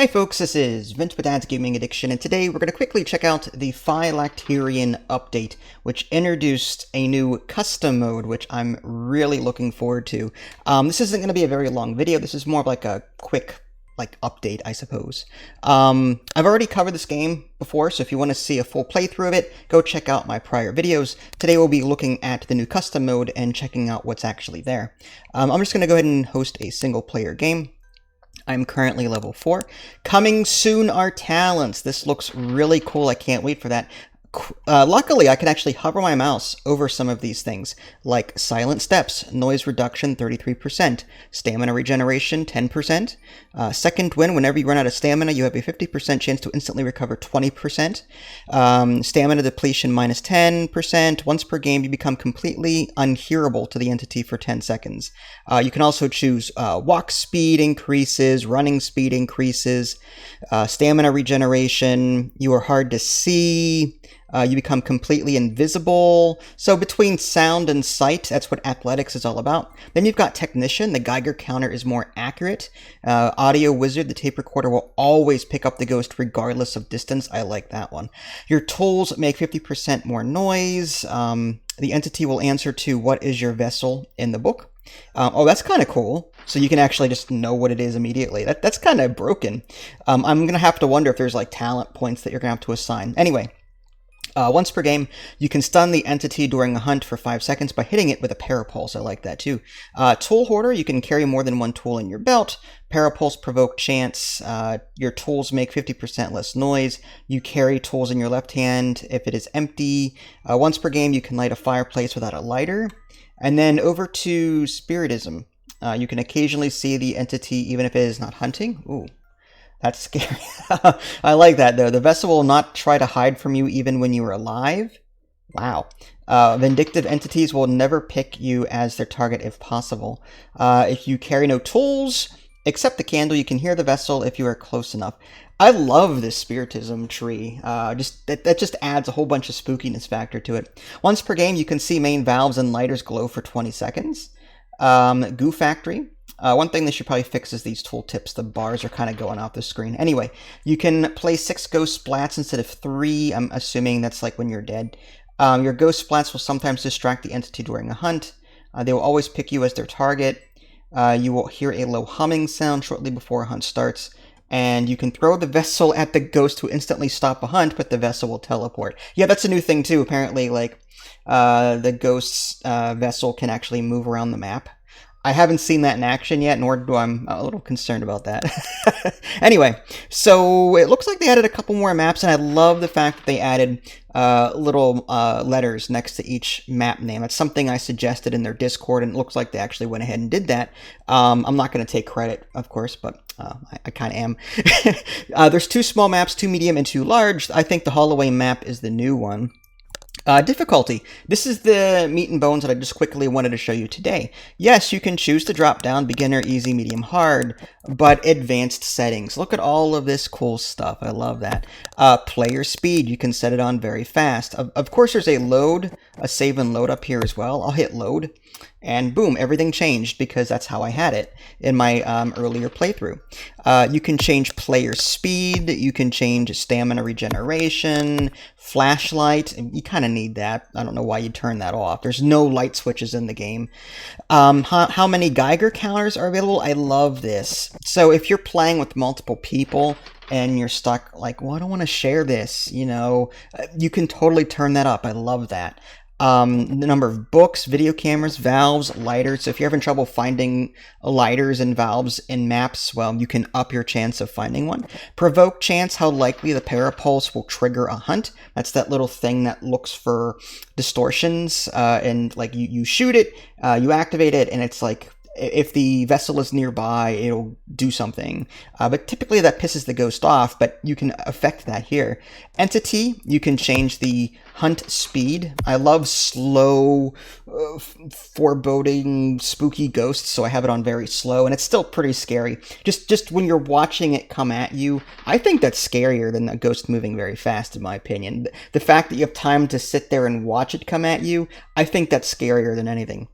Hey folks, this is Vince with Dad's Gaming Addiction, and today we're going to quickly check out the Phylakterion update, which introduced a new custom mode, which I'm really looking forward to. This isn't going to be a very long video. This is more of like a quick update, I suppose. I've already covered this game before, so if you want to see a full playthrough of it, go check out my prior videos. Today we'll be looking at the new custom mode and checking out what's actually there. I'm just going to go ahead and host a single player game. I'm currently level 4. Coming soon are talents. This looks really cool. I can't wait for that. Luckily, I can actually hover my mouse over some of these things, like silent steps, noise reduction 33%, stamina regeneration 10%, second wind, whenever you run out of stamina, you have a 50% chance to instantly recover 20%, stamina depletion minus 10%, once per game you become completely unhearable to the entity for 10 seconds. You can also choose walk speed increases, running speed increases, stamina regeneration, you are hard to see, you become completely invisible. So between sound and sight, that's what athletics is all about. Then you've got technician. The Geiger counter is more accurate. Audio wizard, the tape recorder will always pick up the ghost regardless of distance. I like that one. Your tools make 50% more noise. The entity will answer to what is your vessel in the book. Oh, that's kind of cool. So you can actually just know what it is immediately. That's kind of broken. I'm going to have to wonder if there's like talent points that you're going to have to assign. Anyway. Once per game, you can stun the entity during a hunt for 5 seconds by hitting it with a parapulse. I like that too. Tool hoarder, you can carry more than one tool in your belt. Parapulse provoke chance. Your tools make 50% less noise. You carry tools in your left hand if it is empty. Once per game, you can light a fireplace without a lighter. And then over to spiritism. You can occasionally see the entity even if it is not hunting. Ooh. That's scary. I like that, though. The vessel will not try to hide from you even when you are alive. Wow. Vindictive entities will never pick you as their target if possible. If you carry no tools, except the candle, you can hear the vessel if you are close enough. I love this spiritism tree. That just adds a whole bunch of spookiness factor to it. Once per game, you can see main valves and lighters glow for 20 seconds. Goo Factory. One thing they should probably fix is these tooltips. The bars are kind of going off the screen. Anyway, you can play 6 ghost splats instead of 3. I'm assuming that's like when you're dead. Your ghost splats will sometimes distract the entity during a hunt. They will always pick you as their target. You will hear a low humming sound shortly before a hunt starts. And you can throw the vessel at the ghost to instantly stop a hunt, but the vessel will teleport. Yeah, that's a new thing too. Apparently, like, the ghost's vessel can actually move around the map. I haven't seen that in action yet, nor do I'm a little concerned about that. Anyway, so it looks like they added a couple more maps, and I love the fact that they added little letters next to each map name. That's something I suggested in their Discord, and it looks like they actually went ahead and did that. I'm not going to take credit, of course, but I kind of am. There's 2 small maps, 2 medium, and 2 large. I think the Holloway map is the new one. Difficulty. This is the meat and bones that I just quickly wanted to show you today. Yes, you can choose to drop down beginner, easy, medium, hard, but advanced settings. Look at all of this cool stuff. I love that. Player speed. You can set it on very fast. Of course, there's a save and load up here as well. I'll hit load. And boom, everything changed because that's how I had it in my earlier playthrough. You can change player speed, you can change stamina regeneration, flashlight, and you kind of need that. I don't know why you turn that off. There's no light switches in the game. How many Geiger counters are available? I love this. So if you're playing with multiple people, and you're stuck like, well, I don't want to share this, you know, you can totally turn that up. I love that. The number of books, video cameras, valves, lighters. So if you're having trouble finding lighters and valves in maps, well, you can up your chance of finding one. Provoke chance, how likely the parapulse will trigger a hunt. That's that little thing that looks for distortions, and like you shoot it, you activate it, and it's like, if the vessel is nearby, it'll do something. But typically that pisses the ghost off, but you can affect that here. Entity, you can change the hunt speed. I love slow, foreboding, spooky ghosts, so I have it on very slow, and it's still pretty scary. Just when you're watching it come at you, I think that's scarier than a ghost moving very fast, in my opinion. The fact that you have time to sit there and watch it come at you, I think that's scarier than anything.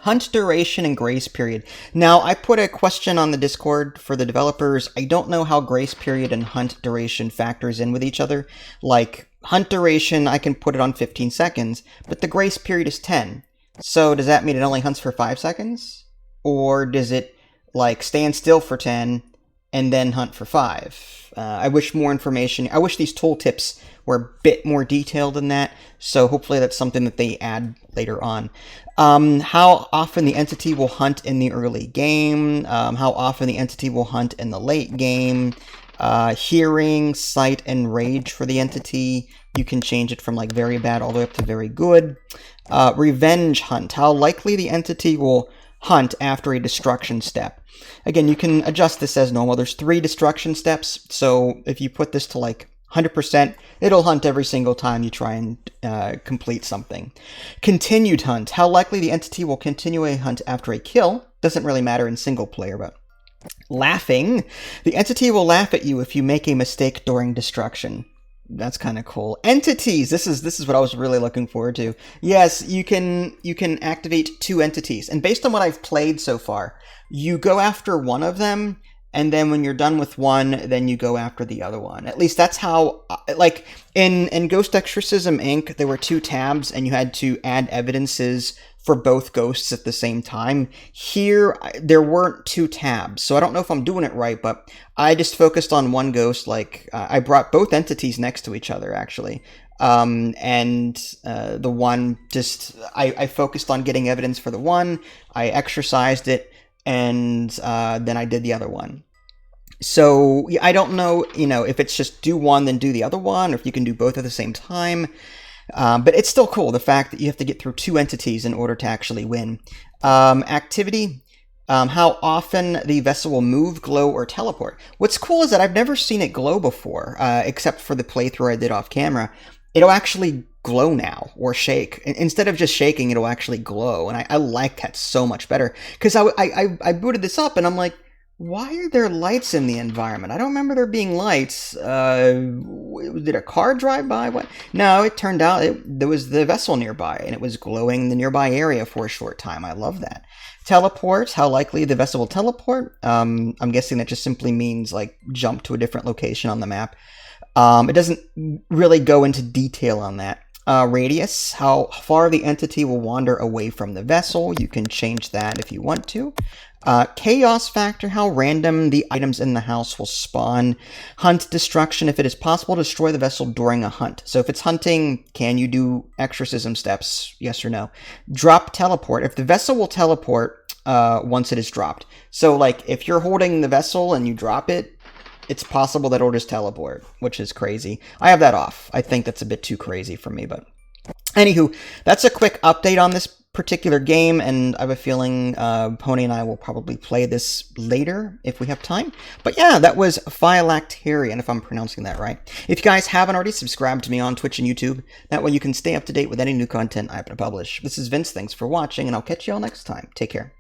Hunt duration and grace period. Now, I put a question on the Discord for the developers. I don't know how grace period and hunt duration factors in with each other. Like, hunt duration, I can put it on 15 seconds, but the grace period is 10. So does that mean it only hunts for 5 seconds? Or does it, like, stand still for 10 and then hunt for 5? I wish more information. I wish these tooltips were a bit more detailed than that, so hopefully that's something that they add later on. How often the entity will hunt in the early game, how often the entity will hunt in the late game, hearing, sight, and rage for the entity. You can change it from like very bad all the way up to very good. Revenge hunt, how likely the entity will hunt after a destruction step. Again, you can adjust this as normal. There's 3 destruction steps, so if you put this to like 100%, it'll hunt every single time you try and complete something. Continued hunt, how likely the entity will continue a hunt after a kill. Doesn't really matter in single player, but laughing, the entity will laugh at you if you make a mistake during destruction. That's kind of cool. Entities, this is what I was really looking forward to. Yes, you can activate 2 entities, and based on what I've played so far, you go after one of them, and then when you're done with one, then you go after the other one. At least that's how, like, in Ghost Exorcism Inc., there were 2 tabs, and you had to add evidences for both ghosts at the same time. Here, there weren't 2 tabs, so I don't know if I'm doing it right, but I just focused on one ghost. Like, I brought both entities next to each other, actually. And the one just, I focused on getting evidence for the one, I exorcised it, and then I did the other one. So I don't know, if it's just do one, then do the other one, or if you can do both at the same time. But it's still cool, the fact that you have to get through 2 entities in order to actually win. Activity, how often the vessel will move, glow, or teleport. What's cool is that I've never seen it glow before, except for the playthrough I did off camera. It'll actually glow now, or shake. Instead of just shaking, it'll actually glow, and I like that so much better. Because I booted this up, and I'm like, why are there lights in the environment? I don't remember there being lights. Did a car drive by? What? No, it turned out there was the vessel nearby, and it was glowing the nearby area for a short time. I love that. Teleport, how likely the vessel will teleport. I'm guessing that just simply means, like, jump to a different location on the map. It doesn't really go into detail on that. Radius, how far the entity will wander away from the vessel. You can change that if you want to. Chaos factor, how random the items in the house will spawn. Hunt destruction, if it is possible to destroy the vessel during a hunt. So if it's hunting, can you do exorcism steps? Yes or no. Drop teleport, if the vessel will teleport once it is dropped. So, like, if you're holding the vessel and you drop it, it's possible that it'll just teleport, which is crazy. I have that off. I think that's a bit too crazy for me, but anywho, that's a quick update on this particular game, and I have a feeling Pony and I will probably play this later if we have time. But yeah, that was Phylakterion, if I'm pronouncing that right. If you guys haven't already, subscribe to me on Twitch and YouTube. That way you can stay up to date with any new content I happen to publish. This is Vince, thanks for watching, and I'll catch you all next time. Take care.